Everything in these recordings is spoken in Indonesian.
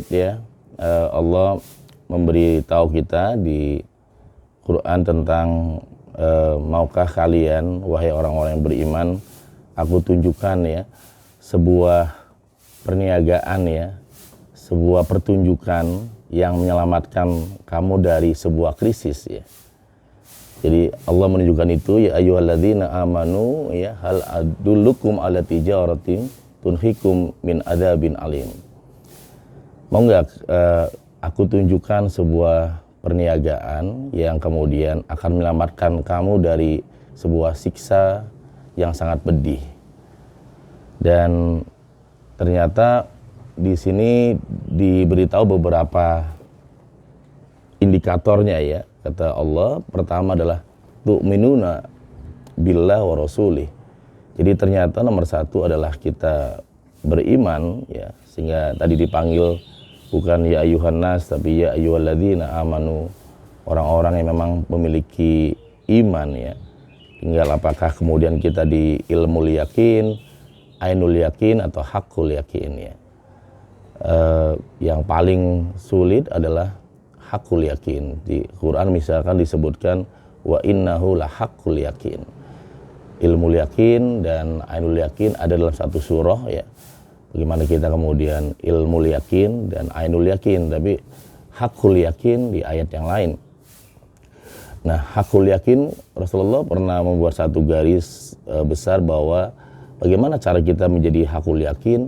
Ya, Allah memberitahu kita di Quran tentang maukah kalian wahai orang-orang yang beriman, aku tunjukkan ya sebuah perniagaan ya, sebuah pertunjukan yang menyelamatkan kamu dari sebuah krisis ya. Jadi Allah menunjukkan itu, ya ayyuhalladzina amanu ya hal adullukum ala tijaratin tunhikum min adzabin alim. Mau nggak aku tunjukkan sebuah perniagaan yang kemudian akan menyelamatkan kamu dari sebuah siksa yang sangat pedih. Dan ternyata di sini diberitahu beberapa indikatornya ya. Kata Allah, pertama adalah tu'minuna billah wa rasulih. Jadi ternyata nomor satu adalah kita beriman ya, sehingga tadi dipanggil bukan ya ayyuhan nas tapi ya ayyuhalladzina amanu, orang-orang yang memang memiliki iman ya. Tinggal apakah kemudian kita di ilmul yakin, ainul yakin atau hakul yakin ya. Yang paling sulit adalah hakul yakin. Di Quran misalkan disebutkan wa innahu la hakul yakin. Ilmu yakin dan ainul yakin ada dalam satu surah ya. Bagaimana kita kemudian ilmu yakin dan ainul yakin, tapi hakul yakin di ayat yang lain. Nah, hakul yakin Rasulullah pernah membuat satu garis besar bahwa bagaimana cara kita menjadi hakul yakin,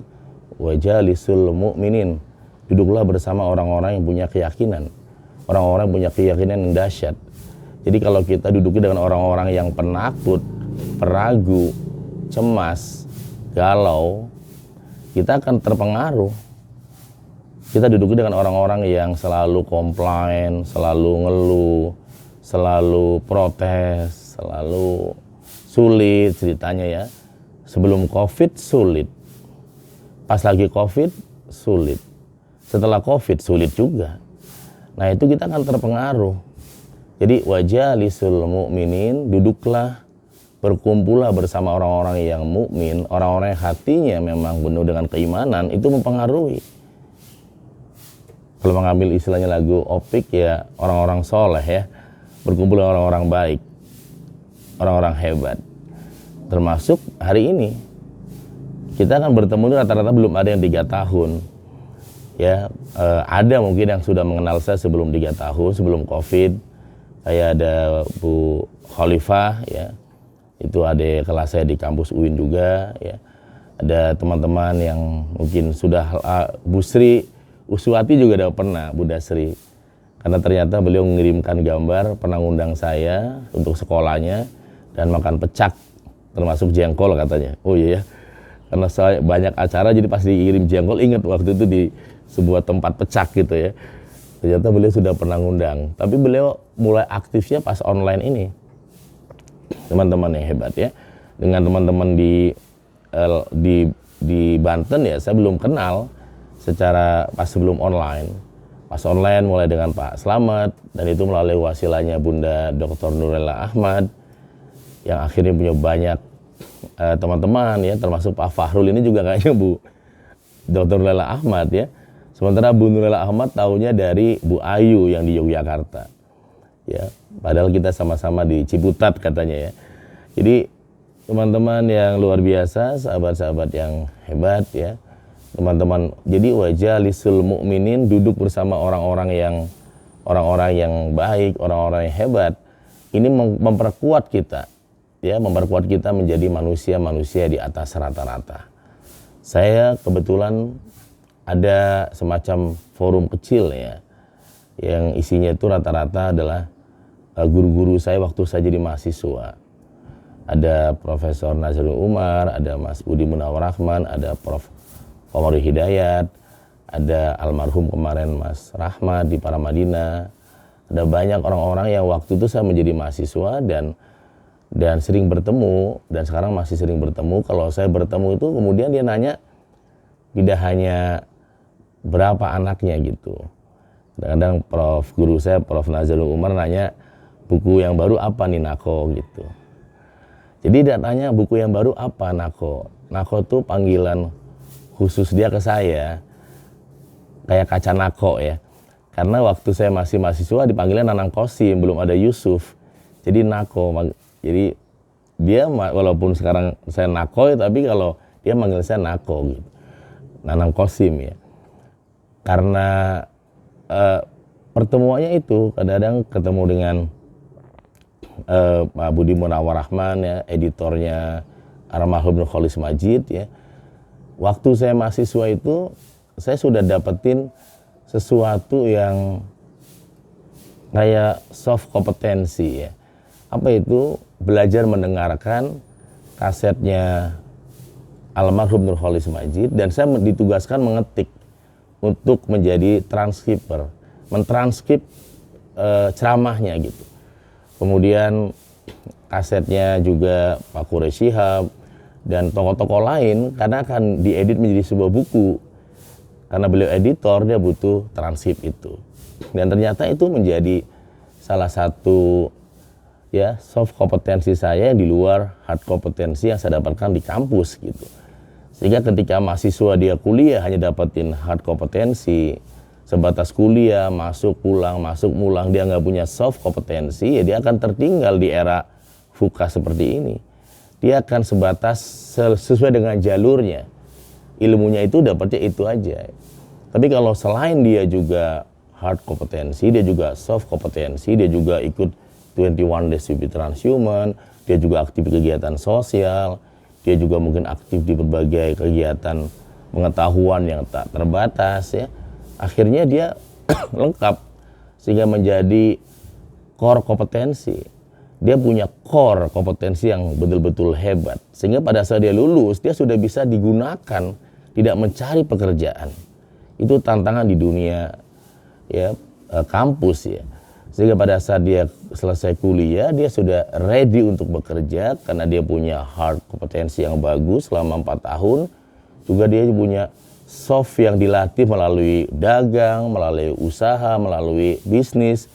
wajalisul mu'minin, duduklah bersama orang-orang yang punya keyakinan, orang-orang yang punya keyakinan yang dahsyat. Jadi kalau kita duduknya dengan orang-orang yang penakut, peragu, cemas, galau, kita akan terpengaruh. Kita duduk dengan orang-orang yang selalu komplain, selalu ngeluh, selalu protes, selalu sulit ceritanya ya. Sebelum COVID sulit, pas lagi COVID sulit, setelah COVID sulit juga. Nah itu kita akan terpengaruh. Jadi wajalisul mu'minin, duduklah, berkumpullah bersama orang-orang yang mukmin, orang-orang yang hatinya memang penuh dengan keimanan, itu mempengaruhi. Kalau mengambil istilahnya lagu Opik ya, orang-orang soleh ya, berkumpul dengan orang-orang baik, orang-orang hebat. Termasuk hari ini, kita akan bertemu rata-rata belum ada yang 3 tahun. Ya, ada mungkin yang sudah mengenal saya sebelum 3 tahun, sebelum COVID. Saya ada Bu Khalifah ya. Itu ada kelas saya di kampus UIN juga ya. Ada teman-teman yang mungkin sudah Bu Sri Uswati juga udah pernah, Bu Dasri. Karena ternyata beliau mengirimkan gambar pernah ngundang saya untuk sekolahnya dan makan pecak termasuk jengkol katanya. Oh iya ya. Karena saya banyak acara jadi pas dikirim jengkol ingat waktu itu di sebuah tempat pecak gitu ya. Ternyata beliau sudah pernah ngundang. Tapi beliau mulai aktifnya pas online ini. Teman-teman yang hebat ya, dengan teman-teman di Banten ya, saya belum kenal secara pas sebelum online. Pas online mulai dengan Pak Slamet, dan itu melalui wasilahnya Bunda Dr. Nurella Ahmad yang akhirnya punya banyak teman-teman ya, termasuk Pak Fahrul ini juga kayaknya Bu Dr. Nurella Ahmad ya. Sementara Bu Nurella Ahmad tahunya dari Bu Ayu yang di Yogyakarta. Ya, padahal kita sama-sama di Ciputat katanya ya. Jadi teman-teman yang luar biasa, sahabat-sahabat yang hebat ya. Teman-teman, jadi wajalisul mu'minin, duduk bersama orang-orang yang baik, orang-orang yang hebat. Ini memperkuat kita ya, memperkuat kita menjadi manusia-manusia di atas rata-rata. Saya kebetulan ada semacam forum kecil ya, yang isinya itu rata-rata adalah guru-guru saya waktu saya jadi mahasiswa. Ada Profesor Nazarul Umar, ada Mas Budi Munawar Rahman, ada Prof. Komari Hidayat, ada almarhum kemarin Mas Rahmat di Paramadina. Ada banyak orang-orang yang waktu itu saya menjadi mahasiswa dan sering bertemu, dan sekarang masih sering bertemu. Kalau saya bertemu itu kemudian dia nanya tidak hanya berapa anaknya gitu. Kadang-kadang guru saya, Prof. Nazarul Umar nanya, buku yang baru apa nih Nako gitu. Jadi dia tanya buku yang baru apa Nako. Nako tuh panggilan khusus dia ke saya. kayak kaca nako ya. Karena waktu saya masih mahasiswa dipanggilnya Nanang Kosim, belum ada Yusuf. Jadi nako. Jadi dia walaupun sekarang saya nako, tapi kalau dia manggil saya nako gitu. Nanang Kosim ya. Karena pertemuannya itu kadang-kadang ketemu dengan Pak Budi Munawar Rahman ya, editornya almarhum Nurholis Majid ya. Waktu saya mahasiswa itu saya sudah dapetin sesuatu yang kayak soft kompetensi ya. Apa itu? Belajar mendengarkan kasetnya almarhum Nurholis Majid, dan saya ditugaskan mengetik untuk menjadi transkriper, mentranskrip ceramahnya gitu. Kemudian kasetnya juga Pak Quraish Shihab dan tokoh-tokoh lain karena akan diedit menjadi sebuah buku. Karena beliau editor, dia butuh transkrip itu. Dan ternyata itu menjadi salah satu ya soft kompetensi saya di luar hard kompetensi yang saya dapatkan di kampus gitu. Sehingga ketika mahasiswa dia kuliah hanya dapetin hard kompetensi, sebatas kuliah, masuk pulang, dia nggak punya soft kompetensi, ya dia akan tertinggal di era VUCA seperti ini. Dia akan sebatas sesuai dengan jalurnya. Ilmunya itu dapatnya itu aja. Tapi kalau selain dia juga hard kompetensi, dia juga soft kompetensi, dia juga ikut 21 Days to be Transhuman, dia juga aktif di kegiatan sosial, dia juga mungkin aktif di berbagai kegiatan pengetahuan yang tak terbatas ya. Akhirnya dia lengkap sehingga menjadi core kompetensi. Dia punya core kompetensi yang betul-betul hebat. Sehingga pada saat dia lulus, dia sudah bisa digunakan, tidak mencari pekerjaan. Itu tantangan di dunia ya kampus ya. Sehingga pada saat dia selesai kuliah, dia sudah ready untuk bekerja karena dia punya hard kompetensi yang bagus selama 4 tahun. Juga dia punya soft yang dilatih melalui dagang, melalui usaha, melalui bisnis,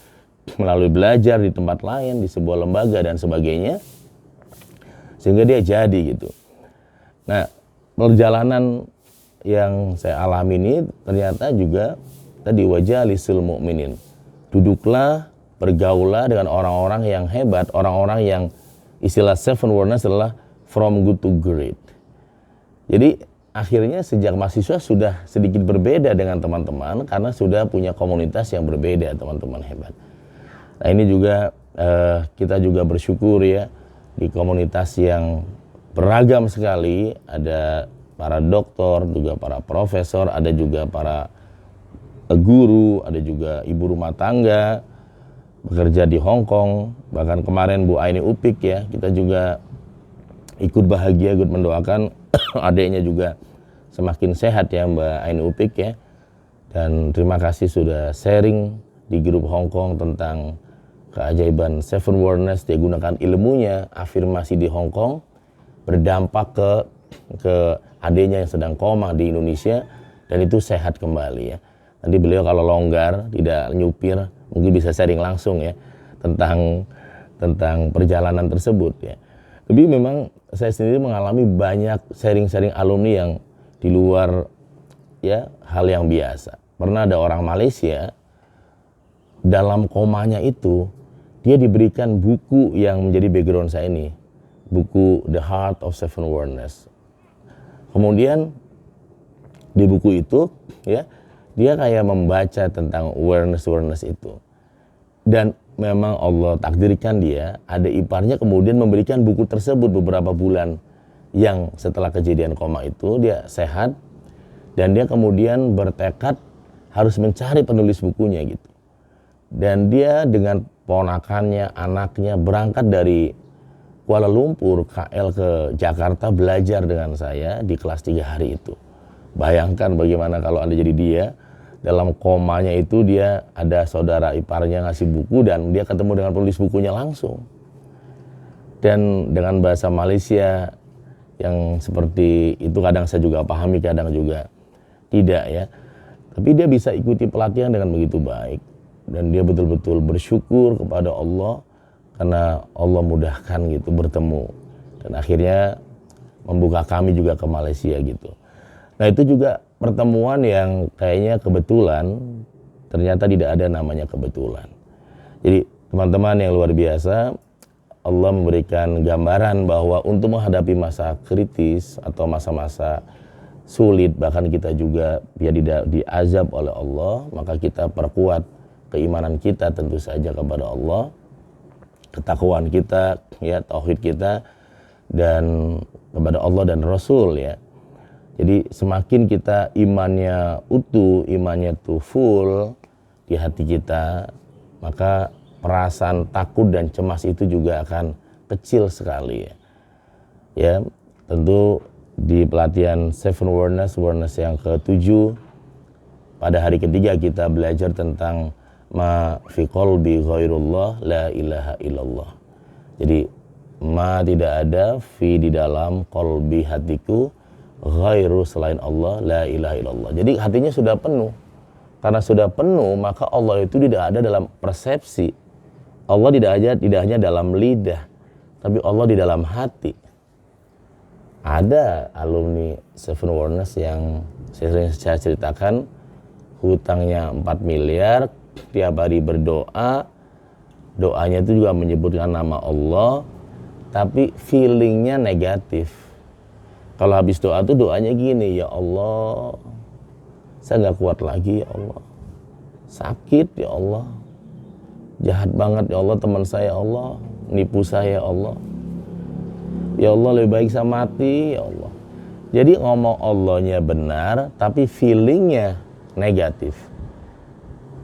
melalui belajar di tempat lain, di sebuah lembaga dan sebagainya. Sehingga dia jadi gitu. Nah, perjalanan yang saya alami ini ternyata juga tadi wajalisul mu'minin. Duduklah, bergaulah dengan orang-orang yang hebat, orang-orang yang istilah seven wonders adalah from good to great. Jadi akhirnya sejak mahasiswa sudah sedikit berbeda dengan teman-teman karena sudah punya komunitas yang berbeda, teman-teman hebat. Nah ini juga kita juga bersyukur ya di komunitas yang beragam sekali, ada para doktor, juga para profesor, ada juga para guru, ada juga ibu rumah tangga bekerja di Hong Kong, bahkan kemarin Bu Aini Upik ya, kita juga ikut bahagia, ikut mendoakan adiknya juga semakin sehat ya Mbak Aini Upik ya. Dan terima kasih sudah sharing di grup Hong Kong tentang keajaiban Seven Wonders. Dia gunakan ilmunya, afirmasi di Hong Kong, berdampak ke adiknya yang sedang koma di Indonesia, dan itu sehat kembali ya. Nanti beliau kalau longgar, tidak nyupir, mungkin bisa sharing langsung ya tentang perjalanan tersebut ya. Tapi memang saya sendiri mengalami banyak sharing-sharing alumni yang di luar ya hal yang biasa. Pernah ada orang Malaysia dalam komanya itu dia diberikan buku yang menjadi background saya ini, buku The Heart of Seven Wonders. Kemudian di buku itu ya dia kayak membaca tentang awareness itu. Dan memang Allah takdirkan dia, ada iparnya kemudian memberikan buku tersebut beberapa bulan yang setelah kejadian koma itu dia sehat. Dan dia kemudian bertekad harus mencari penulis bukunya gitu. Dan dia dengan ponakannya, anaknya berangkat dari Kuala Lumpur, KL ke Jakarta belajar dengan saya di kelas 3 hari itu. Bayangkan bagaimana kalau Anda jadi dia, dalam komanya itu dia ada saudara iparnya ngasih buku dan dia ketemu dengan penulis bukunya langsung. Dan dengan bahasa Malaysia yang seperti itu kadang saya juga pahami, kadang juga tidak ya. Tapi dia bisa ikuti pelatihan dengan begitu baik. Dan dia betul-betul bersyukur kepada Allah karena Allah mudahkan gitu bertemu. Dan akhirnya membuka kami juga ke Malaysia gitu. Nah itu juga pertemuan yang kayaknya kebetulan, ternyata tidak ada namanya kebetulan. Jadi teman-teman yang luar biasa, Allah memberikan gambaran bahwa untuk menghadapi masa kritis atau masa-masa sulit, bahkan kita juga diazab oleh Allah, maka kita perkuat keimanan kita tentu saja kepada Allah, ketakwaan kita, ya, tauhid kita, dan kepada Allah dan Rasul, ya. Jadi semakin kita imannya utuh, imannya tuh full di hati kita, maka perasaan takut dan cemas itu juga akan kecil sekali, ya. Ya, tentu di pelatihan Seven Awareness yang ke-7, pada hari ketiga kita belajar tentang ma fi qalbi ghairullah la ilaha illallah. Jadi ma tidak ada, fi di dalam, qalbi hatiku, ghairu selain Allah, la ilaha illallah. Jadi hatinya sudah penuh. Karena sudah penuh, maka Allah itu tidak ada dalam persepsi. Allah tidak hanya dalam lidah, tapi Allah di dalam hati. Ada alumni Seven Awareness yang saya ceritakan, hutangnya 4 miliar, tiap hari berdoa, doanya itu juga menyebutkan nama Allah, tapi feelingnya negatif. Kalau habis doa tuh doanya gini, ya Allah, saya nggak kuat lagi, ya Allah, sakit, ya Allah, jahat banget, ya Allah, teman saya, ya Allah, nipu saya, ya Allah, ya Allah, lebih baik saya mati, ya Allah. Jadi ngomong Allahnya benar, tapi feelingnya negatif,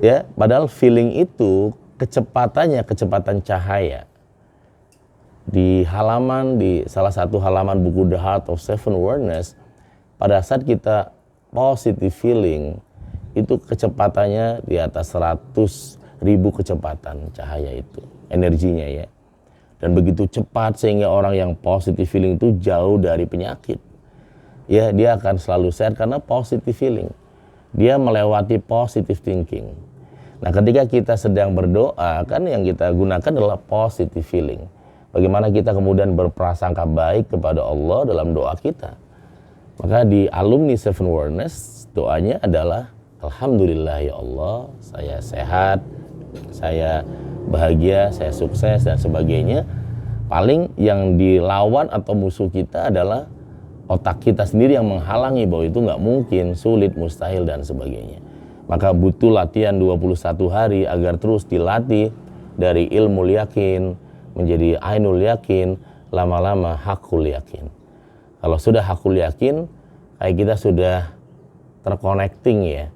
ya. Padahal feeling itu kecepatannya kecepatan cahaya. Di salah satu halaman buku The Heart of Seven Awareness, pada saat kita positive feeling, itu kecepatannya di atas 100.000 kecepatan cahaya itu, energinya, ya. Dan begitu cepat sehingga orang yang positive feeling itu jauh dari penyakit. Ya, dia akan selalu sehat karena positive feeling. Dia melewati positive thinking. Nah, ketika kita sedang berdoa, kan yang kita gunakan adalah positive feeling. Bagaimana kita kemudian berprasangka baik kepada Allah dalam doa kita. Maka di alumni Seven Awareness, doanya adalah, Alhamdulillah ya Allah, saya sehat, saya bahagia, saya sukses, dan sebagainya. Paling yang dilawan atau musuh kita adalah otak kita sendiri yang menghalangi bahwa itu nggak mungkin, sulit, mustahil, dan sebagainya. Maka butuh latihan 21 hari agar terus dilatih dari ilmu yakin menjadi ainul yakin, lama-lama hakul yakin. Kalau sudah hakul yakin, kayak kita sudah terconnecting, ya.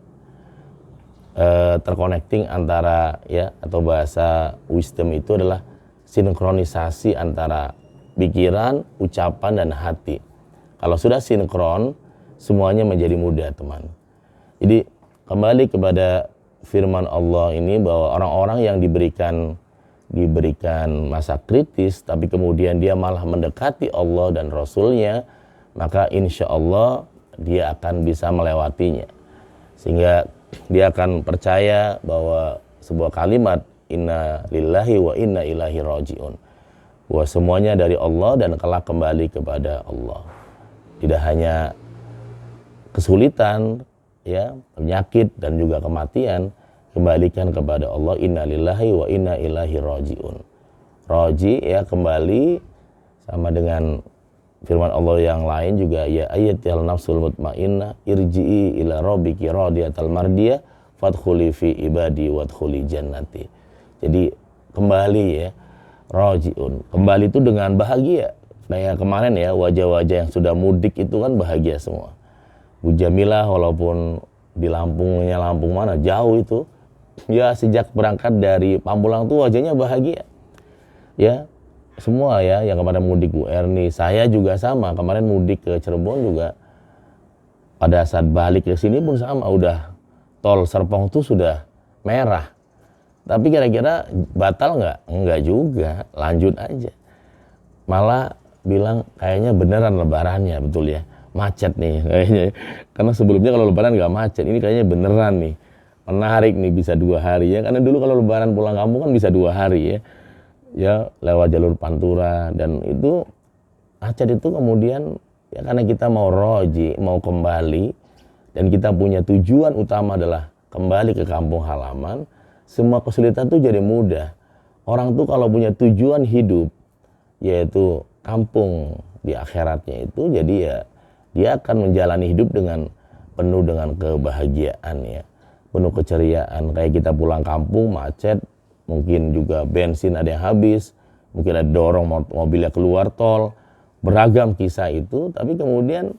Terconnecting antara, ya, atau bahasa wisdom itu adalah sinkronisasi antara pikiran, ucapan, dan hati. Kalau sudah sinkron, semuanya menjadi mudah, teman. Jadi kembali kepada firman Allah ini, bahwa orang-orang yang diberikan masa kritis, tapi kemudian dia malah mendekati Allah dan Rasulnya, maka insya Allah dia akan bisa melewatinya. Sehingga dia akan percaya bahwa sebuah kalimat, inna lillahi wa inna ilaihi raji'un, bahwa semuanya dari Allah dan kelak kembali kepada Allah. Tidak hanya kesulitan, ya, penyakit, dan juga kematian, kembalikan kepada Allah, inna lillahi wa inna ilaihi raji'un. Raji, ya, kembali, sama dengan firman Allah yang lain juga, ya ayatil nafsul mutmainnah irji'i ila rabbiki radiyatal mardiyah fadkhuli fi ibadi wadkhuli jannati. Jadi kembali, ya, raji'un, kembali itu dengan bahagia. Kayak kemarin, ya, wajah-wajah yang sudah mudik itu kan bahagia semua. Bu Jamilah walaupun di Lampung mana jauh itu, ya, sejak berangkat dari Pamulang tuh wajahnya bahagia, ya, semua, ya, yang kemarin mudik, Bu Erni, saya juga sama, kemarin mudik ke Cirebon juga, pada saat balik ke sini pun sama, udah tol Serpong tuh sudah merah, tapi kira-kira batal nggak? Enggak juga, lanjut aja, malah bilang kayaknya beneran lebarannya, betul, ya, macet nih kayaknya, karena sebelumnya kalau lebaran nggak macet, ini kayaknya beneran nih. Menarik nih, bisa 2 hari, ya, karena dulu kalau lebaran pulang kampung kan bisa 2 hari, ya, ya, lewat jalur Pantura, dan itu macet itu kemudian, ya, karena kita mau roji, mau kembali dan kita punya tujuan utama adalah kembali ke kampung halaman, semua kesulitan tuh jadi mudah. Orang tuh kalau punya tujuan hidup, yaitu kampung di akhiratnya itu, jadi ya dia akan menjalani hidup dengan penuh dengan kebahagiaan ya, penuh keceriaan. Kayak kita pulang kampung macet, mungkin juga bensin ada yang habis, mungkin ada dorong mobilnya keluar tol, beragam kisah itu, tapi kemudian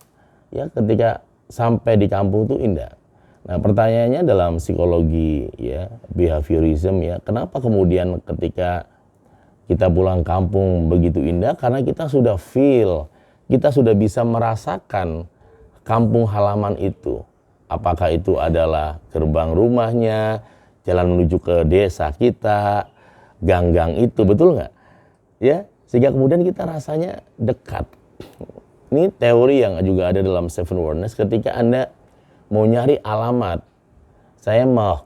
ya ketika sampai di kampung itu indah. Nah pertanyaannya dalam psikologi ya, behaviorism ya, kenapa kemudian ketika kita pulang kampung begitu indah? Karena kita sudah feel, kita sudah bisa merasakan kampung halaman itu. Apakah itu adalah gerbang rumahnya, jalan menuju ke desa kita, gang-gang itu, betul nggak? Ya, sehingga kemudian kita rasanya dekat. Ini teori yang juga ada dalam Seven Wonders. Ketika Anda mau nyari alamat, saya mau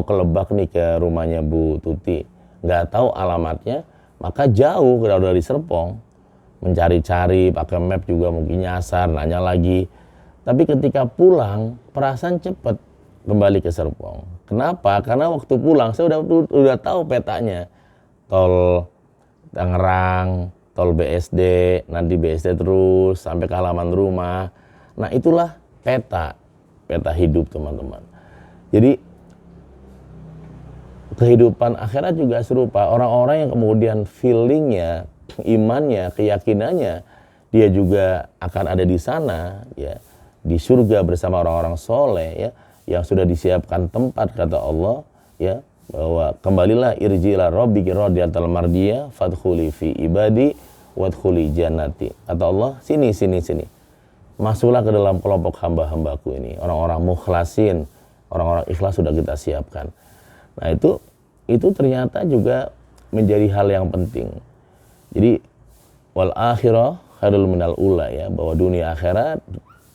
ke Lebak nih, ke rumahnya Bu Tuti, nggak tahu alamatnya, maka jauh kalau dari Serpong, mencari-cari pakai map juga mungkin nyasar, nanya lagi. Tapi ketika pulang, perasaan cepet kembali ke Serpong. Kenapa? Karena waktu pulang saya udah tahu petanya, tol Tangerang, tol BSD, nanti BSD terus sampai ke halaman rumah. Nah itulah peta hidup teman-teman. Jadi kehidupan akhirat juga serupa. Orang-orang yang kemudian feelingnya, imannya, keyakinannya, dia juga akan ada di sana, ya, di surga bersama orang-orang soleh, ya, yang sudah disiapkan tempat, kata Allah, ya, bahwa kembalilah irjilah rabbiki radiyatan mardiyah fadkhuli fi ibadi wadkhuli jannati. Kata Allah, sini. Masuklah ke dalam kelompok hamba-hambaku ini, orang-orang mukhlasin, orang-orang ikhlas sudah kita siapkan. Nah itu ternyata juga menjadi hal yang penting. Jadi wal akhirah khairul minal ula, ya, bahwa dunia akhirat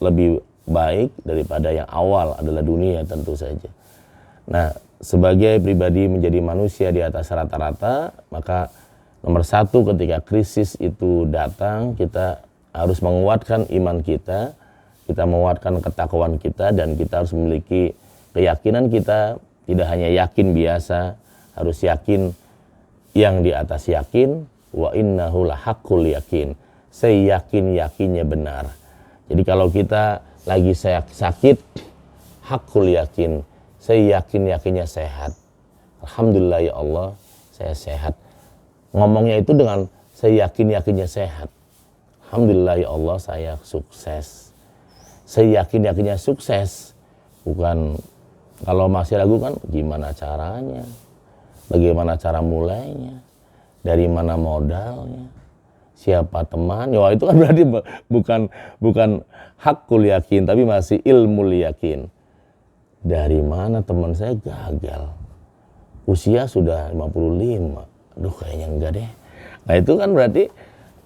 lebih baik daripada yang awal adalah dunia tentu saja. Nah, sebagai pribadi menjadi manusia di atas rata-rata, maka nomor satu ketika krisis itu datang, kita harus menguatkan iman kita menguatkan ketakwaan kita, dan kita harus memiliki keyakinan kita, tidak hanya yakin biasa, harus yakin yang di atas yakin, wa innahu lahaqqul yakin, saya yakinnya benar. Jadi kalau kita lagi sakit, hakul yakin, saya yakinnya sehat. Alhamdulillah ya Allah, saya sehat. Ngomongnya itu dengan saya yakinnya sehat. Alhamdulillah ya Allah, saya sukses. Saya yakinnya sukses. Bukan kalau masih ragu kan, gimana caranya? Bagaimana cara mulainya? Dari mana modalnya? Siapa teman? Ya itu kan berarti bukan hakul yakin, tapi masih ilmu yakin. Dari mana teman saya gagal? Usia sudah 55. Aduh kayaknya enggak deh. Nah itu kan berarti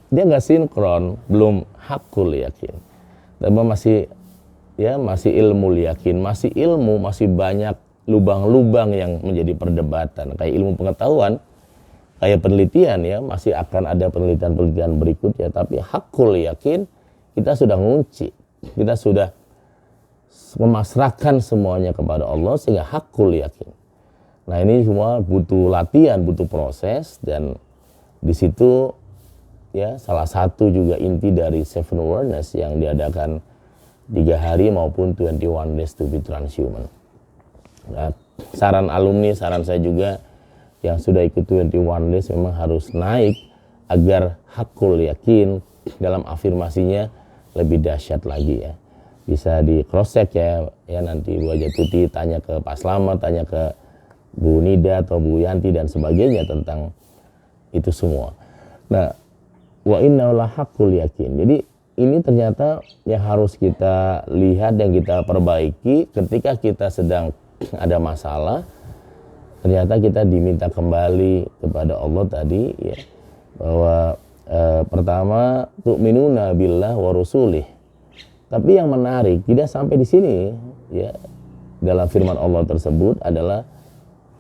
dia nggak sinkron, belum hakul yakin. Tapi masih ilmu yakin, masih banyak lubang-lubang yang menjadi perdebatan. Kayak ilmu pengetahuan, kayak penelitian, ya, masih akan ada penelitian berikutnya. Tapi hakul yakin, kita sudah ngunci, kita sudah memasrahkan semuanya kepada Allah, sehingga hakul yakin. Nah ini semua butuh latihan, butuh proses, dan di situ ya salah satu juga inti dari Seven Wonders yang diadakan 3 hari maupun 21 days to be transhuman. Nah, saran alumni, saran saya juga yang sudah ikut 21 days memang harus naik agar hakul yakin dalam afirmasinya lebih dahsyat lagi, ya. Bisa di cross check ya nanti Bu Haja Tuti tanya ke Pak Slamet, tanya ke Bu Nida atau Bu Yanti dan sebagainya tentang itu semua. Nah, wa inna la haqqul yakin. Jadi ini ternyata yang harus kita lihat dan kita perbaiki ketika kita sedang ada masalah. Ternyata kita diminta kembali kepada Allah tadi, ya, bahwa pertama tu'minuna billah wa rusulih. Tapi yang menarik tidak sampai di sini, ya, dalam firman Allah tersebut adalah,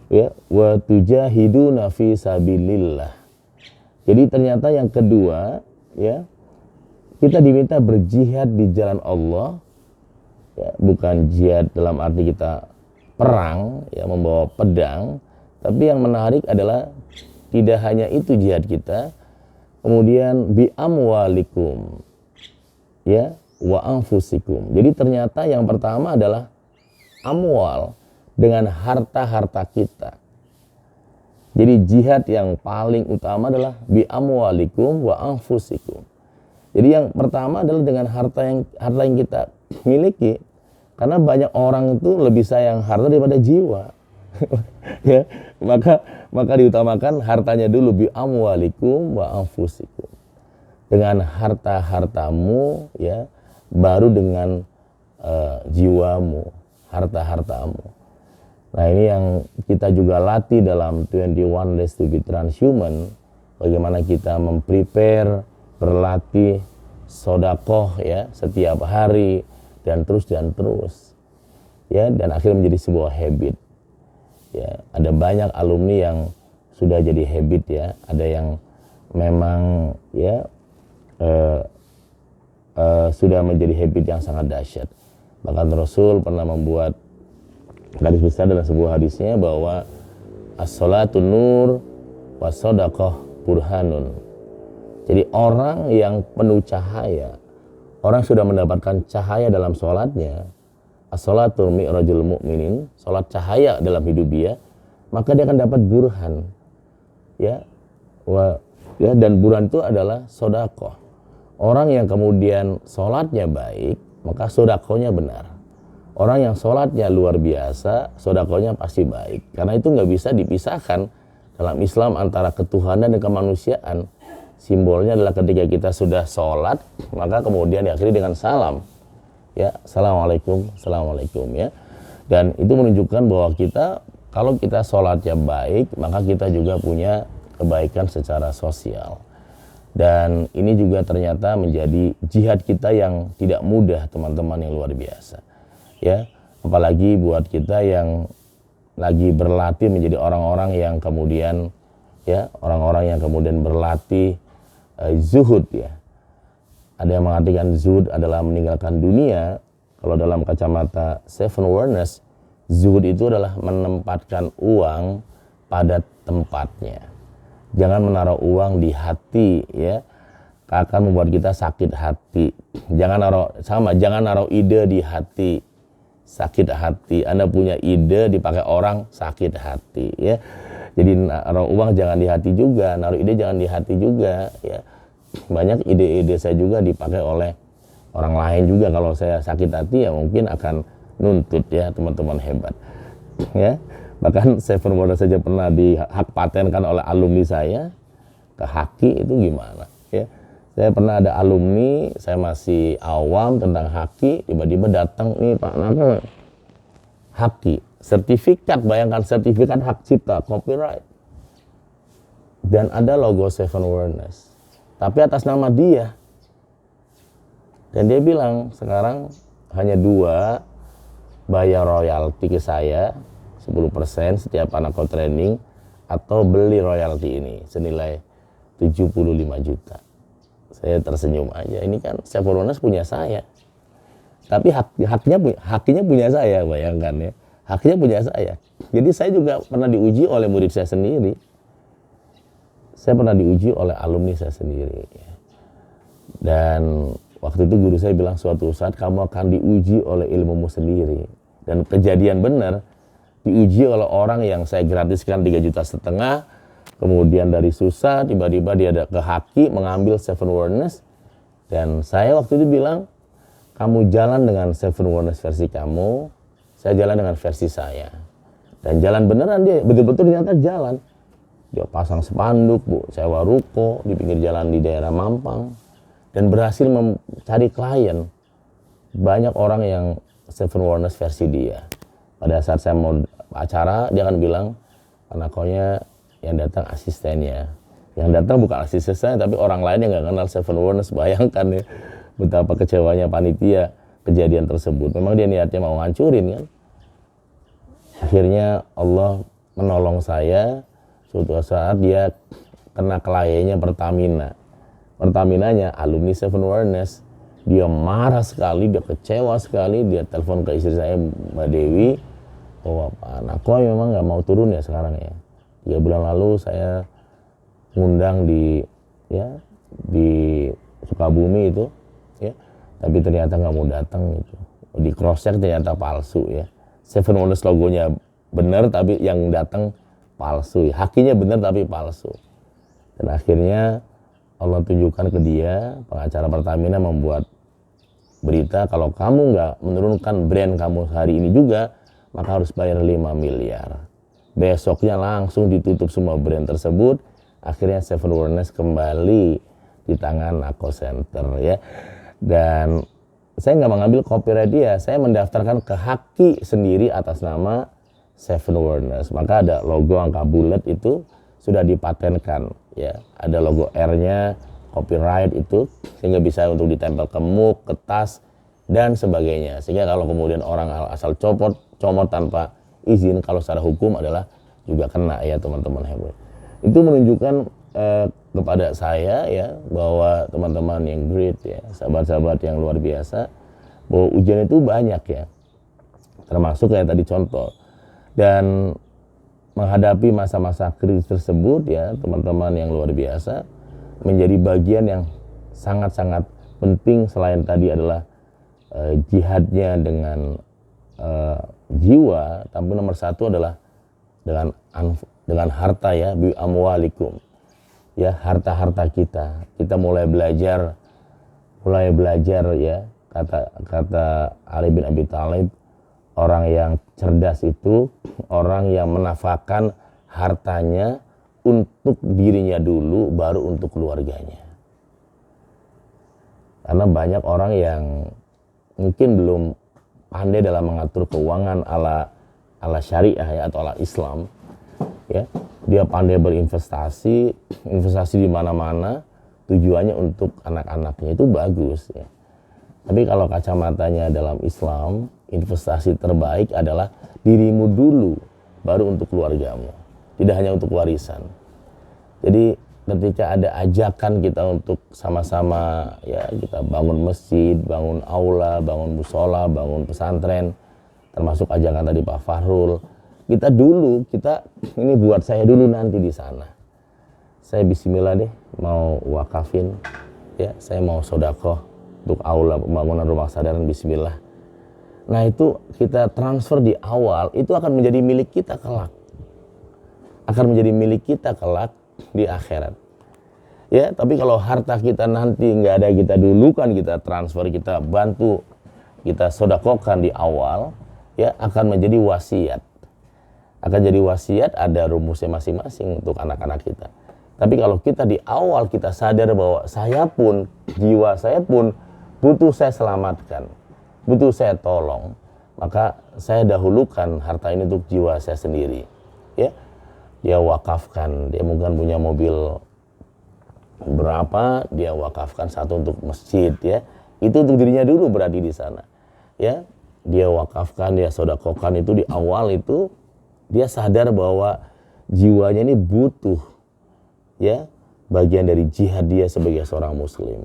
ya, wa tujahiduna fi sabilillah. Jadi ternyata yang kedua, ya, kita diminta berjihad di jalan Allah Ya, bukan jihad dalam arti kita perang, ya membawa pedang, tapi yang menarik adalah tidak hanya itu jihad kita, kemudian bi amwalikum, ya wa anfusikum. Jadi ternyata yang pertama adalah amwal, dengan harta-harta kita. Jadi jihad yang paling utama adalah bi amwalikum wa anfusikum. Jadi yang pertama adalah dengan harta yang kita miliki. Karena banyak orang itu lebih sayang harta daripada jiwa. Ya, maka diutamakan hartanya dulu, bi amwalikum wa anfusikum. Dengan harta-hartamu, ya, baru dengan jiwamu, harta-hartamu. Nah, ini yang kita juga latih dalam 21 Days to be Transhuman. Bagaimana kita memprepare, berlatih sodakoh, ya, setiap hari, dan terus, ya, dan akhirnya menjadi sebuah habit. Ya, ada banyak alumni yang sudah jadi habit, ya, ada yang memang, ya, sudah menjadi habit yang sangat dahsyat. Bahkan Rasul pernah membuat hadis besar dalam sebuah hadisnya bahwa as-salatu nur was-sadaqah burhanun. Jadi orang yang penuh cahaya, orang sudah mendapatkan cahaya dalam sholatnya, as-salatu mi'rajul mu'minin, sholat cahaya dalam hidup dia, maka dia akan dapat burhan, ya, ya, dan burhan itu adalah sodakoh. Orang yang kemudian sholatnya baik, maka sodakohnya benar. Orang yang sholatnya luar biasa, sodakohnya pasti baik. Karena itu nggak bisa dipisahkan dalam Islam antara ketuhanan dan kemanusiaan. Simbolnya adalah ketika kita sudah sholat, maka kemudian diakhiri dengan salam, ya, assalamualaikum, assalamualaikum, ya. Dan itu menunjukkan bahwa kita, kalau kita sholatnya baik, maka kita juga punya kebaikan secara sosial. Dan ini juga ternyata menjadi jihad kita yang tidak mudah, teman-teman, yang luar biasa, ya. Apalagi buat kita yang lagi berlatih menjadi orang-orang yang kemudian, ya, orang-orang yang kemudian berlatih zuhud, ya. Ada yang mengartikan zuhud adalah meninggalkan dunia. Kalau dalam kacamata Seven Awareness, zuhud itu adalah menempatkan uang pada tempatnya. Jangan menaruh uang di hati, ya, akan membuat kita sakit hati. Jangan naruh ide di hati, sakit hati. Anda punya ide dipakai orang, sakit hati, ya. Jadi naruh uang jangan di hati juga, naruh ide jangan di hati juga, ya. Banyak ide-ide saya juga dipakai oleh orang lain juga. Kalau saya sakit hati, ya mungkin akan nuntut, ya, teman-teman hebat, ya. Bahkan Seven Wonders saja pernah dihak patenkan oleh alumni saya ke haki. Itu gimana, ya. Saya pernah ada alumni, saya masih awam tentang haki, tiba-tiba datang, nih Pak Nako, haki, sertifikat, bayangkan sertifikat hak cipta, copyright, dan ada logo Seven Awareness, tapi atas nama dia. Dan dia bilang sekarang hanya 2 bayar royalti ke saya 10% setiap anak co-training, atau beli royalti ini senilai 75 juta. Saya tersenyum aja. Ini kan Seven Awareness punya saya, tapi haknya punya saya, bayangkan, ya. Haknya punya saya. Jadi saya juga pernah diuji oleh murid saya sendiri. Saya pernah diuji oleh alumni saya sendiri. Dan waktu itu guru saya bilang, suatu saat kamu akan diuji oleh ilmumu sendiri. Dan kejadian benar, diuji oleh orang yang saya gratiskan 3,5 juta. Kemudian dari susah, tiba-tiba dia ada ke haki, mengambil Seven Awareness. Dan saya waktu itu bilang, kamu jalan dengan Seven Awareness versi kamu, saya jalan dengan versi saya. Dan jalan beneran, dia betul-betul ternyata jalan. Dia pasang spanduk, sewa ruko di pinggir jalan di daerah Mampang, dan berhasil mencari klien. Banyak orang yang Seven Awareness versi dia. Pada saat saya mau acara, dia akan bilang, anakonya yang datang asistennya. Yang datang bukan asisten saya, tapi orang lain yang nggak kenal Seven Awareness. Bayangkan, ya, betapa kecewanya panitia kejadian tersebut. Memang dia niatnya mau ngancurin, kan. Akhirnya Allah menolong saya. Suatu saat dia kena kliennya Pertamina. Pertaminanya alumni Seven Awareness. Dia marah sekali, dia kecewa sekali, dia telepon ke istri saya Mbak Dewi bahwa Pak Nakoy memang nggak mau turun ya sekarang ya. 3 bulan lalu saya ngundang di Sukabumi itu ya, tapi ternyata nggak mau datang gitu. Di cross check ternyata palsu ya. Seven Wonders logonya benar tapi yang datang palsu. Hakinya benar tapi palsu. Dan akhirnya Allah tunjukkan ke dia, pengacara Pertamina membuat berita kalau kamu nggak menurunkan brand kamu hari ini juga, maka harus bayar 5 miliar. Besoknya langsung ditutup semua brand tersebut. Akhirnya Seven Wonders kembali di tangan Nako Center ya. Dan saya nggak mengambil copyright dia, saya mendaftarkan ke Haki sendiri atas nama Seven Wonders. Maka ada logo angka bulat itu sudah dipatenkan ya. Ada logo R-nya, copyright itu sehingga bisa untuk ditempel ke muk, ke tas dan sebagainya. Sehingga kalau kemudian orang asal comot tanpa izin, kalau secara hukum adalah juga kena ya teman-teman hebat. Itu menunjukkan kepada saya ya bahwa teman-teman yang great ya, sahabat-sahabat yang luar biasa, bahwa ujian itu banyak ya, termasuk kayak tadi contoh. Dan menghadapi masa-masa kritis tersebut ya teman-teman yang luar biasa menjadi bagian yang sangat-sangat penting. Selain tadi adalah jihadnya dengan jiwa, tapi nomor satu adalah dengan harta ya, bi amwalikum ya, harta-harta kita mulai belajar ya, kata Ali bin Abi Thalib, orang yang cerdas itu orang yang menafkahkan hartanya untuk dirinya dulu baru untuk keluarganya. Karena banyak orang yang mungkin belum pandai dalam mengatur keuangan ala syariah ya, atau ala Islam ya. Dia pandai berinvestasi, investasi di mana-mana, tujuannya untuk anak-anaknya, itu bagus ya. Tapi kalau kacamatanya dalam Islam, investasi terbaik adalah dirimu dulu, baru untuk keluargamu. Tidak hanya untuk warisan. Jadi ketika ada ajakan kita untuk sama-sama ya, kita bangun masjid, bangun aula, bangun musola, bangun pesantren, termasuk ajakan tadi Pak Fahrul, kita ini buat saya dulu nanti di sana. Saya bismillah deh mau wakafin ya, saya mau sodakoh untuk aula pembangunan rumah sadaran, bismillah. Nah itu kita transfer di awal, itu akan menjadi milik kita kelak. Akan menjadi milik kita kelak di akhirat. Ya, tapi kalau harta kita nanti nggak ada, kita dulukan, kita transfer, kita bantu, kita sodakohkan di awal, ya akan menjadi wasiat. Akan jadi wasiat, ada rumusnya masing-masing untuk anak-anak kita. Tapi kalau kita di awal kita sadar bahwa saya pun, jiwa saya pun butuh saya selamatkan, butuh saya tolong, maka saya dahulukan harta ini untuk jiwa saya sendiri. Ya, dia wakafkan, dia mungkin punya mobil berapa, dia wakafkan satu untuk masjid ya, itu untuk dirinya dulu berarti di sana. Ya, dia wakafkan, dia sodakohkan itu di awal itu. Dia sadar bahwa jiwanya ini butuh ya, bagian dari jihad dia sebagai seorang muslim.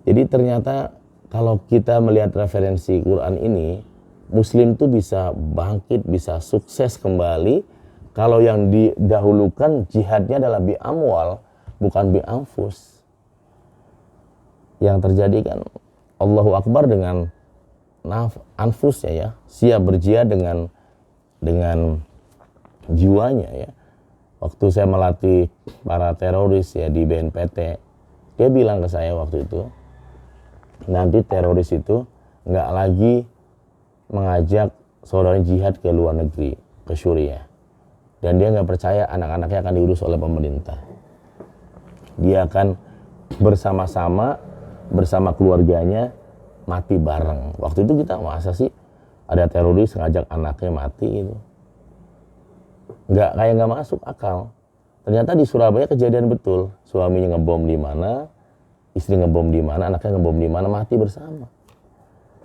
Jadi ternyata kalau kita melihat referensi Quran ini, muslim tuh bisa bangkit, bisa sukses kembali kalau yang didahulukan jihadnya adalah bi amwal, bukan bi anfus. Yang terjadi kan Allahu Akbar dengan anfusnya ya, siap berjihad dengan jiwanya ya. Waktu saya melatih para teroris ya di BNPT, dia bilang ke saya waktu itu, nanti teroris itu nggak lagi mengajak saudara jihad ke luar negeri, ke Suriah, dan dia nggak percaya anak-anaknya akan diurus oleh pemerintah. Dia akan bersama keluarganya mati bareng. Waktu itu kita, masa sih ada teroris ngajak anaknya mati gitu? Nggak masuk akal. Ternyata di Surabaya kejadian betul. Suaminya ngebom di mana, istri ngebom di mana, anaknya ngebom di mana, mati bersama.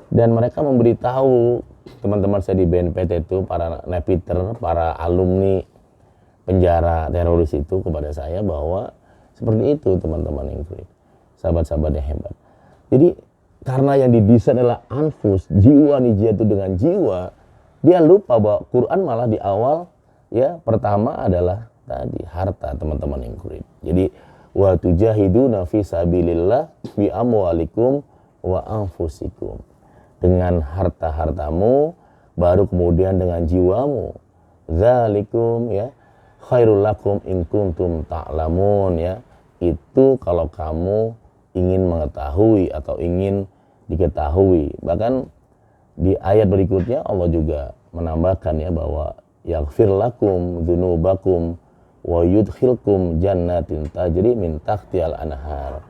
Dan mereka memberitahu teman-teman saya di BNPT itu, para napiter, para alumni penjara teroris itu kepada saya bahwa seperti itu teman-teman yang baik, sahabat-sahabat yang hebat. Jadi karena yang didesain adalah anfus, jiwa nih, jiwa itu dengan jiwa, dia lupa bahwa Quran malah di awal ya pertama adalah tadi harta, teman-teman yang kurid. Jadi wa tujahiduna fi sabilillah bi amwalikum wa anfusikum. Dengan harta-hartamu, baru kemudian dengan jiwamu. Zalikum ya khairul lakum in kuntum ta'lamun ya. Itu kalau kamu ingin mengetahui atau ingin diketahui. Bahkan di ayat berikutnya Allah juga menambahkan ya bahwa yaghfir lakum dzunubakum wa yudkhilkum jannatin tajri min tahtihal anhar.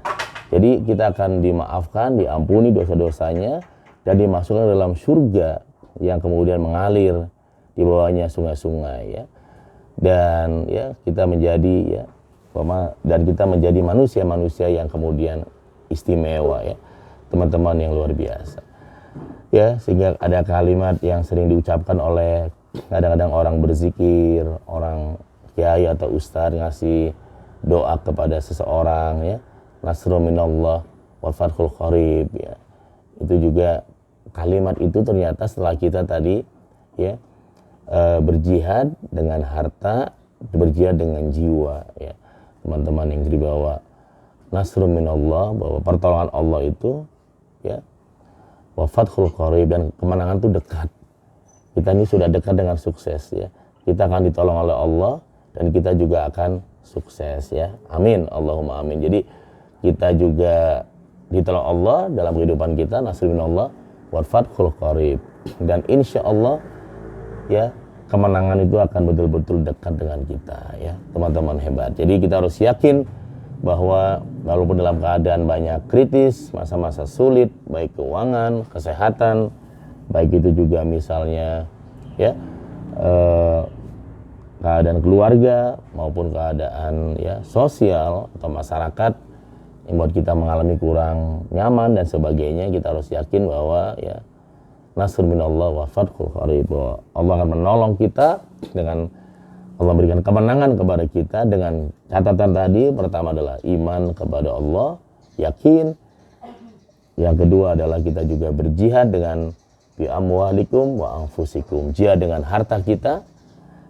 Jadi kita akan dimaafkan, diampuni dosa-dosanya dan dimasukkan dalam surga yang kemudian mengalir di bawahnya sungai-sungai ya. Dan ya kita menjadi ya dan kita menjadi manusia-manusia yang kemudian istimewa ya, teman-teman yang luar biasa ya. Sehingga ada kalimat yang sering diucapkan oleh kadang-kadang orang berzikir, orang kiai atau ustadz ngasih doa kepada seseorang ya, nasrun minallah wa fathul qarib ya. Itu juga kalimat itu ternyata setelah kita tadi ya berjihad dengan harta, berjihad dengan jiwa ya, teman-teman yang dibawa nasrun minallah, bahwa pertolongan Allah itu ya wa fathul qarib, dan kemenangan itu dekat. Kita ini sudah dekat dengan sukses ya. Kita akan ditolong oleh Allah dan kita juga akan sukses ya. Amin, Allahumma amin. Jadi kita juga ditolong Allah dalam kehidupan kita, nasrun minallah wa fathul qarib, dan insya Allah ya kemenangan itu akan betul-betul dekat dengan kita ya, teman-teman hebat. Jadi kita harus yakin bahwa walaupun dalam keadaan banyak kritis, masa-masa sulit, baik keuangan, kesehatan, baik itu juga misalnya ya keadaan keluarga maupun keadaan ya sosial atau masyarakat yang buat kita mengalami kurang nyaman dan sebagainya, kita harus yakin bahwa ya nasrun minallah wa fathul qarib, Allah akan menolong kita dengan Allah berikan kemenangan kepada kita dengan catatan tadi. Pertama adalah iman kepada Allah, yakin. Yang kedua adalah kita juga berjihad dengan bi amwalikum wa anfusikum, jihad dengan harta kita.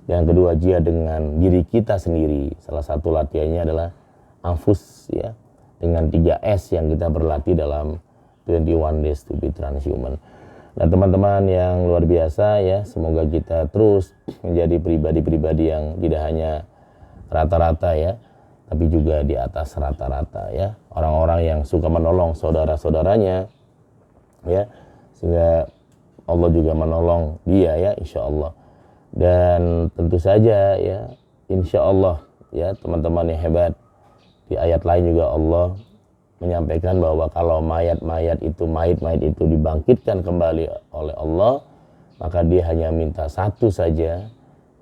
Yang kedua jihad dengan diri kita sendiri. Salah satu latihannya adalah anfus ya, dengan 3S yang kita berlatih dalam 21 Days to be Transhuman. Nah teman-teman yang luar biasa ya, semoga kita terus menjadi pribadi-pribadi yang tidak hanya rata-rata ya, tapi juga di atas rata-rata ya. Orang-orang yang suka menolong saudara-saudaranya ya, sehingga Allah juga menolong dia ya, insya Allah. Dan tentu saja ya, insya Allah ya teman-teman yang hebat, di ayat lain juga Allah menyampaikan bahwa kalau mayat-mayat itu dibangkitkan kembali oleh Allah, maka dia hanya minta satu saja,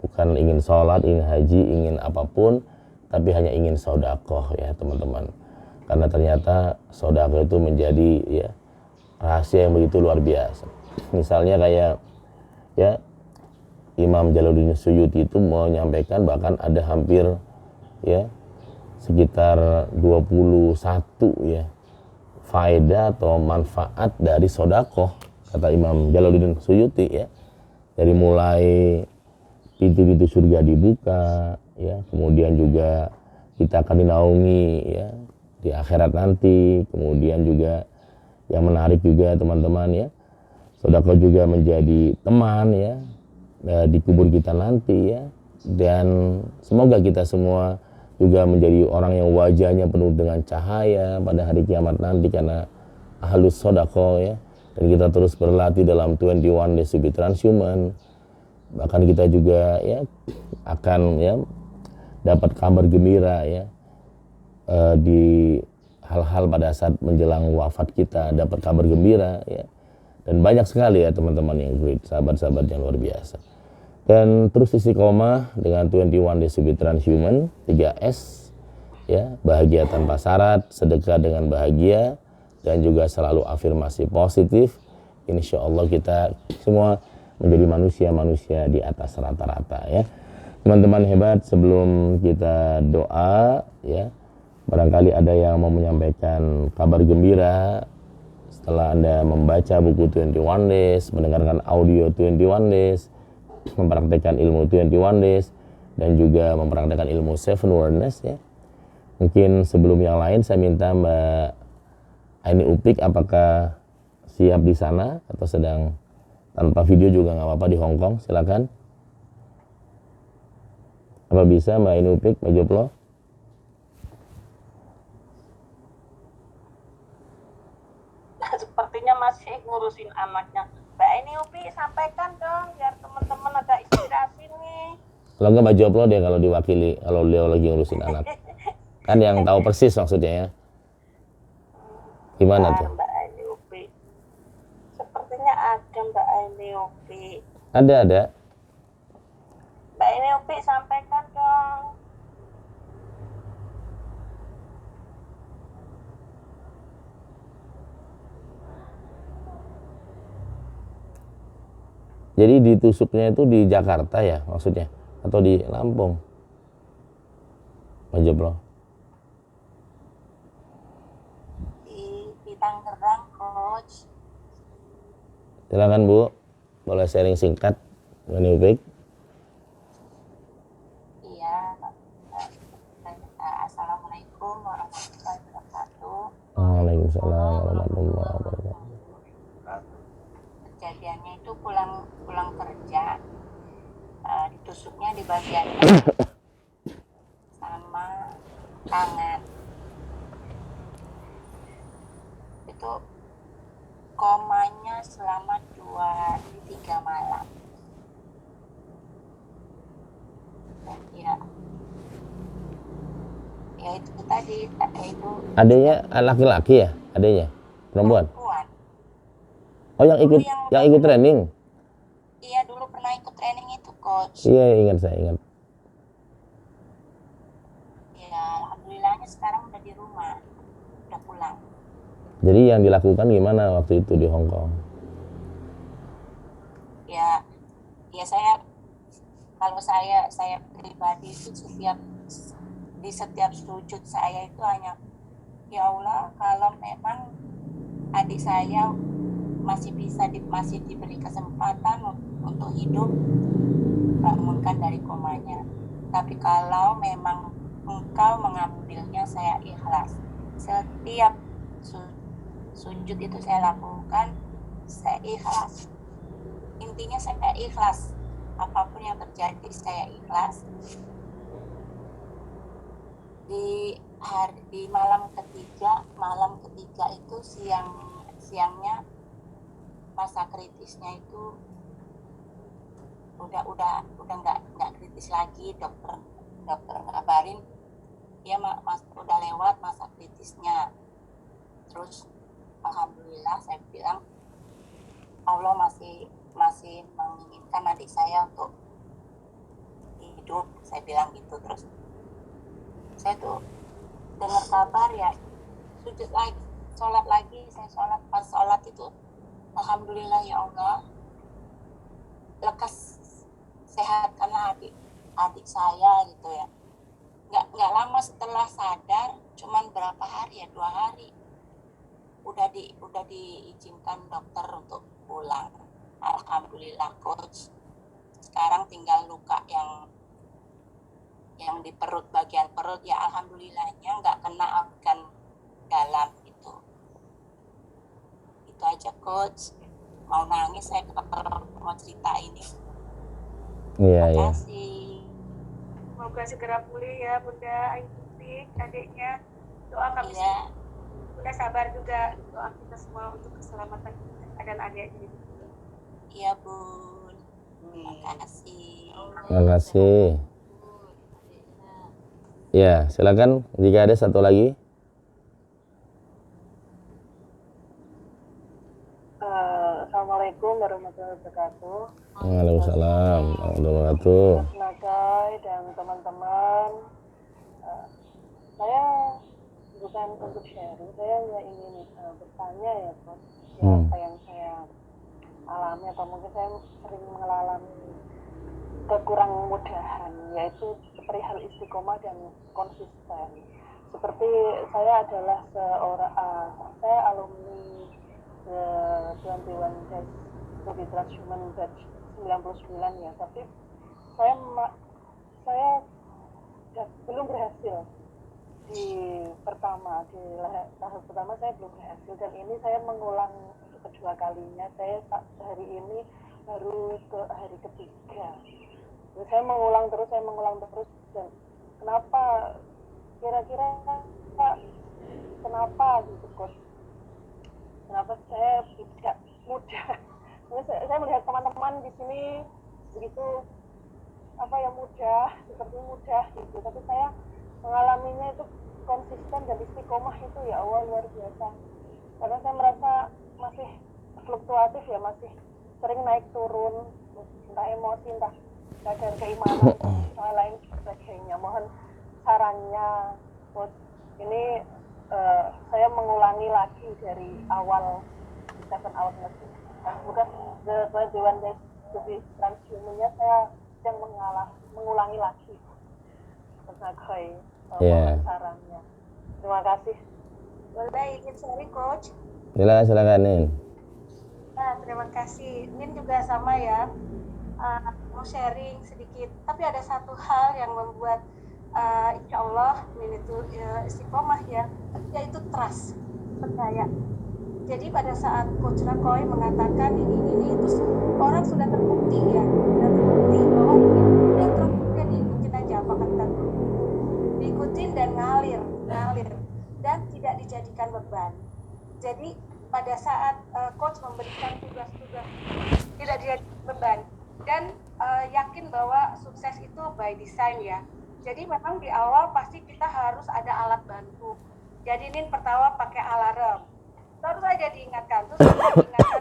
bukan ingin sholat, ingin haji, ingin apapun, tapi hanya ingin sodakoh ya teman-teman. Karena ternyata sodakoh itu menjadi ya rahasia yang begitu luar biasa. Misalnya kayak ya Imam Jalaluddin Suyuti itu menyampaikan bahkan ada hampir ya sekitar 21 ya faedah atau manfaat dari sodakoh, kata Imam Jalaluddin Suyuti ya. Dari mulai pintu-pintu surga dibuka ya, kemudian juga kita akan dinaungi ya di akhirat nanti. Kemudian juga yang menarik juga teman-teman ya, sodakoh juga menjadi teman ya di kubur kita nanti ya. Dan semoga kita semua juga menjadi orang yang wajahnya penuh dengan cahaya pada hari kiamat nanti karena ahlus sodakoh ya. Dan kita terus berlatih dalam 21 Days to be Transhuman. Bahkan kita juga ya akan ya dapat kabar gembira ya di hal-hal pada saat menjelang wafat kita, dapat kabar gembira ya. Dan banyak sekali ya teman-teman yang great, sahabat-sahabat yang luar biasa. Dan terus istiqomah dengan 21 Days to be Transhuman, 3S ya, bahagia tanpa syarat, sedekah dengan bahagia, dan juga selalu afirmasi positif. Insya Allah kita semua menjadi manusia-manusia di atas rata-rata ya. Teman-teman hebat, sebelum kita doa ya, barangkali ada yang mau menyampaikan kabar gembira Setelah Anda membaca buku 21 Days, mendengarkan audio 21 Days, mempraktekkan ilmu 21 Days, dan juga mempraktekkan ilmu Seven Wonders ya. Mungkin sebelum yang lain saya minta Mbak Aini Upik apakah siap di sana atau sedang tanpa video juga nggak apa-apa di Hong Kong, silakan. Apa bisa Mbak Aini Upik, Mbak Joplo? Sepertinya masih ngurusin anaknya. Mbak Aini Upik sampaikan dong biar teman-teman ada inspirasi nih. Kalau nggak Mbak Joplo deh kalau diwakili, kalau beliau lagi ngurusin anak. Kan yang tahu persis maksudnya ya. Gimana tuh? Mbak Aini Upik. Sepertinya ada Mbak Aini Upik. Ada. Mbak Aini Upik sampaikan dong. Jadi ditusuknya itu di Jakarta ya maksudnya? Atau di Lampung? Mbak Joplo? Di Tangerang, Coach. Silakan Bu, boleh sharing singkat Mbak Upik. Iya. Assalamualaikum warahmatullahi wabarakatuh. Waalaikumsalam warahmatullahi wabarakatuh. Kejadiannya itu pulang kerja, ditusuknya di bagian sama tangan. Itu komanya selama 2 hari 3 malam. Ya itu tadi itu. Adanya laki-laki ya? Adanya perempuan? Perempuan. Oh yang ikut training? Iya dulu pernah ikut training itu Coach. Iya ingat saya ingat. Ya alhamdulillahnya sekarang udah di rumah, udah pulang. Jadi yang dilakukan gimana waktu itu di Hong Kong? Ya saya pribadi itu di setiap sujud saya itu hanya ya Allah, kalau memang adik saya masih diberi kesempatan untuk hidup, bangunkan dari komanya. Tapi kalau memang Engkau mengambilnya, saya ikhlas. Setiap sujud itu saya lakukan, saya ikhlas. Intinya saya ikhlas. Apapun yang terjadi saya ikhlas. Di malam ketiga itu siangnya masa kritisnya itu udah nggak kritis lagi. Dokter ngabarin dia udah lewat masa kritisnya. Terus alhamdulillah saya bilang Allah masih menginginkan adik saya untuk hidup, saya bilang gitu. Terus saya tuh dengar kabar ya sujud lagi, sholat lagi. Saya pas sholat itu alhamdulillah ya Allah, lekas sehatkanlah adik saya gitu ya. Nggak lama setelah sadar, cuman berapa hari ya, 2 hari udah diizinkan dokter untuk pulang. Alhamdulillah Coach. Sekarang tinggal luka yang di perut, bagian perut ya, alhamdulillahnya nggak kena organ dalam gitu. Itu aja Coach. Mau nangis saya mau cerita ini. Iya. Terima kasih. Semoga segera pulih ya Bunda Aini, adiknya. Doa kami Bunda sabar juga, doa kita semua untuk keselamatan dan adiknya. Iya Bun. Terima kasih. Terima kasih. Ya, silakan jika ada satu lagi. Assalamualaikum warahmatullahi wabarakatuh. Waalaikumsalam warahmatullahi wabarakatuh. Mas Nagai dan teman-teman, saya bukan untuk sharing, saya hanya ingin bertanya ya Coach, apa yang saya alami atau mungkin saya sering mengalami kekurang mudahan, yaitu perihal istiqomah dan konsisten. Seperti saya adalah saya alumni 21 Days to be Transhuman batch 99 ya, tapi saya belum berhasil di tahap pertama saya belum berhasil, dan ini saya mengulang untuk kedua kalinya. Saya hari ini baru ke hari ketiga. Dan saya mengulang terus dan kenapa kira-kira kenapa gitu Coach? Kenapa saya tidak mudah? Saya melihat teman-teman di sini begitu seperti mudah gitu, tapi saya mengalaminya itu konsisten dan istiqomah itu ya Allah luar biasa. Karena saya merasa masih fluktuatif ya, masih sering naik turun, entah emosi, entah keadaan keimanan, hal lain sebagainya. Mohon sarannya Coach. Ini saya mengulangi lagi dari awal di Seven Outlet. Bukan the 21 Days to be Transhuman-nya saya sedang mengulangi lagi. Sebagai mohon sarannya. Terima kasih. Boleh izin sharing Coach? Silakan Nin. Nah, terima kasih. Nin juga sama ya. Mau sharing sedikit. Tapi ada satu hal yang membuat insya Allah Nin itu istiqomah ya, yaitu trust, percaya. Jadi pada saat Coach Rakoy mengatakan ini terus orang sudah terbukti bahwa udah terbukti, diikutin aja apa kata guru, diikutin dan ngalir dan tidak dijadikan beban. Jadi pada saat Coach memberikan tugas-tugas tidak dijadikan beban dan yakin bahwa sukses itu by design ya. Jadi memang di awal pasti kita harus ada alat bantu. Jadi ini pertama pakai alarm, terus saja diingatkan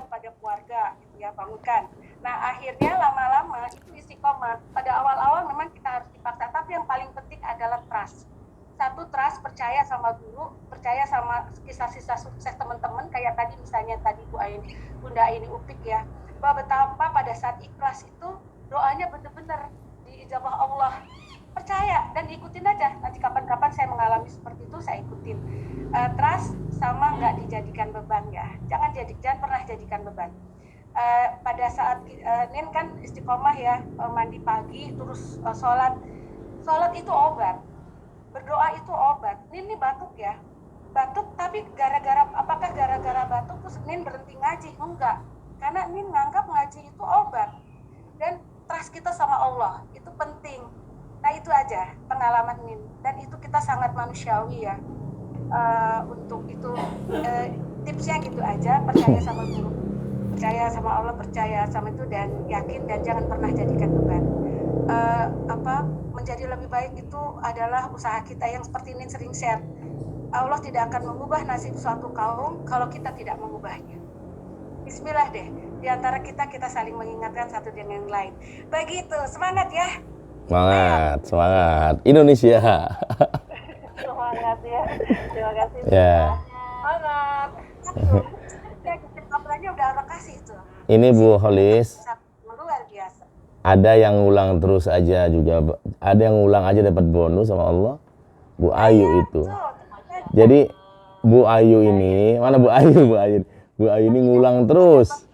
pada keluarga gitu ya, bangunkan. Nah akhirnya lama-lama itu istiqomah. Pada awal-awal memang kita harus dipaksa, tapi yang paling penting adalah trust. Satu, trust, percaya sama guru, percaya sama kisah-kisah sukses teman-teman, kayak tadi misalnya Bunda Aini Upik ya, bahwa betapa pada saat ikhlas itu doanya benar-benar diijabah Allah. Percaya dan ikutin aja. Nanti kapan-kapan saya mengalami seperti itu, saya ikutin. Trust sama nggak dijadikan beban ya. Jangan pernah jadikan beban. Pada saat Nin kan istiqomah ya, mandi pagi terus sholat itu obat, berdoa itu obat. Nin ini batuk ya, tapi apakah gara-gara batuk terus Nin berhenti ngaji? Enggak, karena Nin nganggap ngaji itu obat, dan trust kita sama Allah itu penting. Nah itu aja pengalaman Nin, dan itu kita sangat manusiawi ya. Untuk itu tipsnya gitu aja, percaya sama guru, percaya sama Allah, percaya sama itu, dan yakin, dan jangan pernah jadikan beban. Menjadi lebih baik itu adalah usaha kita yang seperti Nin sering share. Allah tidak akan mengubah nasib suatu kaum kalau kita tidak mengubahnya. Bismillah deh, di antara kita saling mengingatkan satu dengan yang lain. Begitu, semangat ya. Semangat Indonesia. Semangat ya. Terima kasih. Ya. Semangat. Apalagi udah Allah kasih itu. Ini Bu Holis. Luar biasa. Ada yang ngulang terus aja juga. Ada yang ngulang aja dapat bonus sama Allah. Bu Ayu itu. Jadi Bu Ayu ini, mana Bu Ayu? Bu Ayu ini ngulang terus.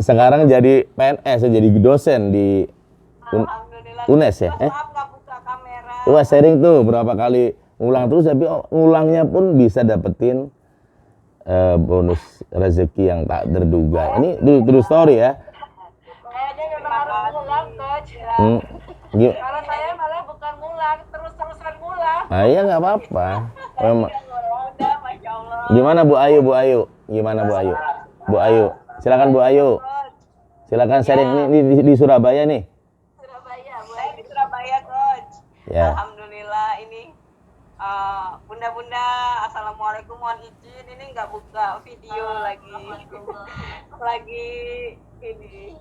Sekarang jadi PNS, jadi dosen di UNES ya? Maaf nggak buka kamera. Wah sharing tuh berapa kali ngulang terus, tapi ngulangnya pun bisa dapetin bonus rezeki yang tak terduga. Ini true story ya. Kayaknya memang harus ngulang Coach. Kalau saya malah bukan ngulang, terus-terusan ngulang. Nah iya nggak apa-apa. Udah, Masya Allah. Gimana Bu Ayu? Gimana Bu Ayu? Silakan Bu Ayu. Silakan sharing ini di Surabaya nih. Saya di Surabaya Coach. Ya. Alhamdulillah ini bunda-bunda, assalamualaikum, mohon izin ini nggak buka video lagi ini.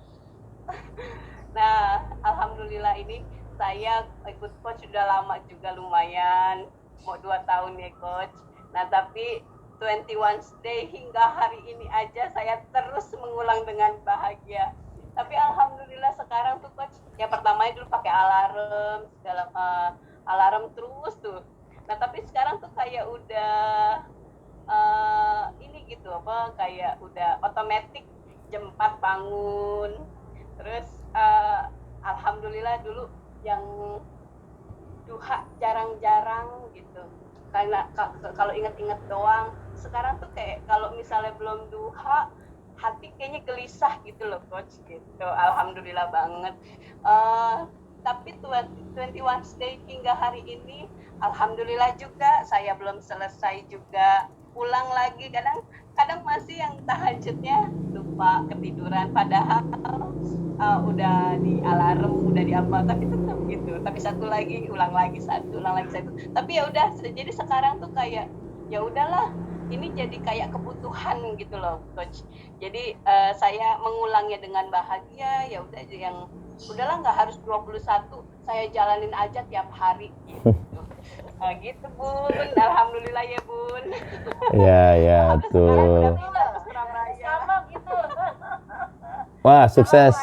Nah alhamdulillah ini saya ikut Coach sudah lama juga, lumayan mau 2 tahun ya Coach. Nah tapi 21 day hingga hari ini aja saya terus mengulang dengan bahagia. Tapi alhamdulillah sekarang tuh Coach, ya pertamanya dulu pakai alarm, alarm terus tuh. Nah tapi sekarang tuh kayak udah ini gitu, apa kayak udah otomatis jam 4 bangun. Terus alhamdulillah dulu yang duha jarang-jarang gitu, karena kalau inget-inget doang. Sekarang tuh kayak kalau misalnya belum duha, hati kayaknya gelisah gitu loh coach gitu. Alhamdulillah banget. Tapi 21 day hingga hari ini alhamdulillah juga saya belum selesai juga, ulang lagi. Kadang masih yang tahajudnya lupa ketiduran, padahal udah di alarm, udah di apa, tapi tetap gitu. Tapi satu lagi, ulang lagi satu. Tapi ya udah, jadi sekarang tuh kayak ya udahlah, ini jadi kayak kebutuhan gitu loh coach. Jadi saya mengulangnya dengan bahagia. Ya udah, yang udahlah, nggak harus 21, saya jalanin aja tiap hari gitu. Gitu Bun, alhamdulillah ya Bun. Ya tuh. Sama gitu. Wah, sukses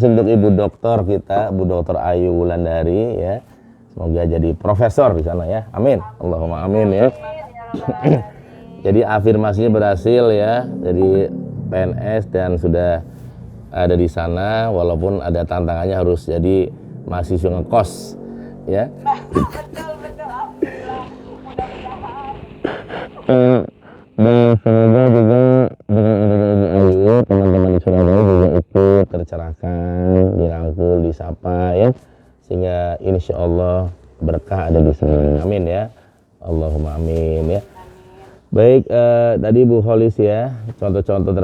untuk Ibu Dokter kita, Bu Dokter Ayu Wulandari ya. Semoga jadi profesor di sana ya. Amin. Allahumma amin ya. Jadi afirmasinya berhasil ya. Jadi PNS dan sudah ada di sana, walaupun ada tantangannya harus jadi mahasiswa ngekos ya. Betul, alhamdulillah. Dan semoga juga dengan Ayu, teman-teman di Surabaya juga ikut tercerahkan, dirangkul, disapa ya, sehingga insya Allah berkah ada di sana. Amin ya. Allahumma amin ya. Baik, tadi Bu Holis ya, contoh-contoh